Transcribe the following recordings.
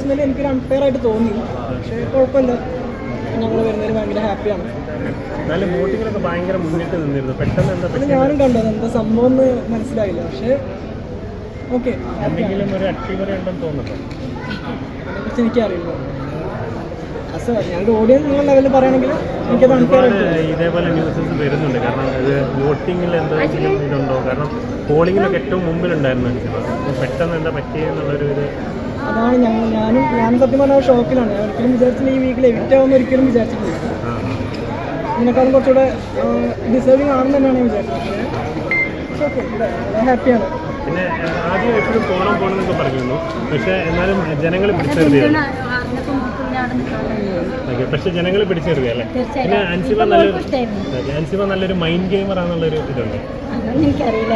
Personally എനിക്കൊരു unfair ആയിട്ട് തോന്നി. പക്ഷേ കുഴപ്പമില്ല, ഞങ്ങൾ വരുന്നതിന് ഭയങ്കര ഹാപ്പിയാണ്. വോട്ടിങ്ങിലൊക്കെ ഭയങ്കര മുന്നിട്ട് നിന്നിരുന്നു. പെട്ടെന്ന് അത് ഞാനും കണ്ടു, അതെന്താ സംഭവം എന്ന് മനസ്സിലായില്ല. പക്ഷേ ഓക്കെ, എന്തെങ്കിലും ഒരു അട്ടിമറി ഉണ്ടെന്ന് തോന്നുന്നുണ്ടോ? അതിനെക്കുറിച്ച് എനിക്കറിയില്ല. ഞങ്ങളുടെ ഓഡിയൻസ് എന്നുള്ള ലെവലിൽ പറയുകയാണെങ്കിൽ എനിക്കത് അൺഫെയർ ആയിട്ട് ഇതേപോലെ ന്യൂസസ് വരുന്നുണ്ട്. കാരണം ഇത് വോട്ടിങ്ങിൽ എന്തെങ്കിലും ഇതുണ്ടോ? കാരണം പോളിങ്ങിലൊക്കെ ഏറ്റവും മുമ്പിലുണ്ടായിരുന്നു അപ്പോൾ പെട്ടെന്ന് എന്താ പറ്റിയെന്നുള്ളൊരു ഇത്. അതാണ് ഞാനും സത്യം പറഞ്ഞ ഷോക്കിലാണ്. ഞാൻ ഒരിക്കലും വിചാരിച്ചില്ല ഈ വീക്കിൽ എവിക്റ്റ് ആവുമെന്ന് ഒരിക്കലും വിചാരിച്ചിട്ടില്ല. ഇതിനേക്കാളും കുറച്ചുകൂടെ ഡിസേർവിങ് ആണെന്ന് തന്നെയാണ് ഞാൻ വിചാരിച്ചത്. പക്ഷേ ഓക്കെ, ഹാപ്പിയാണ്. പിന്നെ ആദ്യം എപ്പോഴും പോകണമെന്നൊക്കെ പറഞ്ഞിരുന്നു. പക്ഷേ എന്നാലും ജനങ്ങൾ പിടിച്ചെറിയാണ്. പക്ഷെ ജനങ്ങൾ പിടിച്ചെറിയല്ലേ. പിന്നെ അൻസിബ നല്ലൊരു മൈൻഡ് ഗെയിമർ ആണെന്നുള്ളൊരു ഇതുണ്ട്. അതൊന്നും എനിക്കറിയില്ല.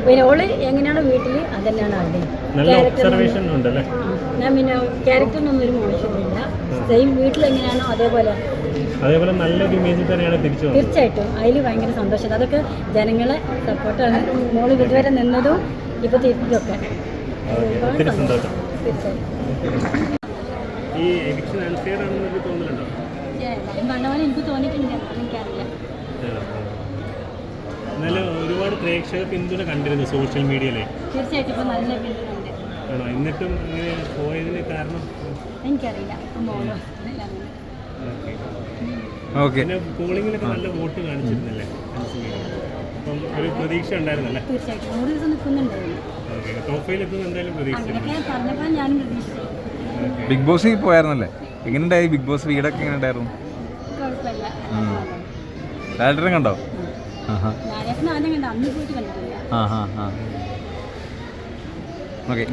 പിന്നെ ഓള് എങ്ങനെയാണ് വീട്ടിൽ അതന്നെയാണ് അവിടെ. നല്ല ഒബ്സർവേഷൻ ഉണ്ടല്ലേ. ഞാൻ പിന്നെ ക്യാരക്ടറിനൊന്നും ഒരു മോശമില്ല. സെയിം വീട്ടിൽ എങ്ങനെയാണോ അതേപോലെ നല്ലൊരു ഇമേജിൽ തന്നെയാണ് തിരിച്ചു വന്നത്. തീർച്ചയായിട്ടും അതിൽ ഭയങ്കര സന്തോഷം. അതൊക്കെ ജനങ്ങളെ സപ്പോർട്ടാണ്. മോള് ഇതുവരെ നിന്നതും ഇപ്പോൾ തിരിച്ചതൊക്കെ ഒത്തിരി സന്തോഷം. തീർച്ചയായും ഈ എവിക്ഷൻ അൺഫെയർ ആണെന്നൊക്കെ തോന്നലുണ്ടോ? പറഞ്ഞപോലെ എനിക്ക് തോന്നിയിട്ടുണ്ട്, എനിക്കറിയില്ല. എന്നാലും ഒരുപാട് പ്രേക്ഷക പിന്തുണ കണ്ടിരുന്നു സോഷ്യൽ മീഡിയയിലെ. തീർച്ചയായിട്ടും ഇപ്പോൾ നല്ല പിന്തുണയുണ്ട്. ആണോ? എന്നിട്ടും അങ്ങനെ പോയതിന് കാരണം എനിക്കറിയില്ല. ഇപ്പം മോളോ പിന്നെ പോളിങ്ങിലൊക്കെ നല്ല വോട്ട് കാണിച്ചിരുന്നില്ലേ? അപ്പം ഒരു പ്രതീക്ഷ ഉണ്ടായിരുന്നല്ലേ? തീർച്ചയായിട്ടും 100 ദിവസം നിൽക്കുന്നുണ്ടായിരുന്നു. ടോപ്പ് 5 എത്തുന്ന എന്തായാലും പ്രതീക്ഷ. അങ്ങനെയൊക്കെ പറഞ്ഞപ്പോൾ ഞാനും പ്രതീക്ഷിച്ചു. ബിഗ് ബോസ് പോയായിരുന്നല്ലേ? എങ്ങനെയുണ്ടായി ബിഗ് ബോസ് വീടൊക്കെ എങ്ങനെ ഉണ്ടായിരുന്നു? കുഴപ്പമില്ല. ലാലേട്ടനെ കണ്ടോ? ലാലേട്ടനെ ആദ്യം കണ്ടോ, അന്ന് പോയിട്ട് കണ്ടിട്ടില്ല. ഓക്കെ.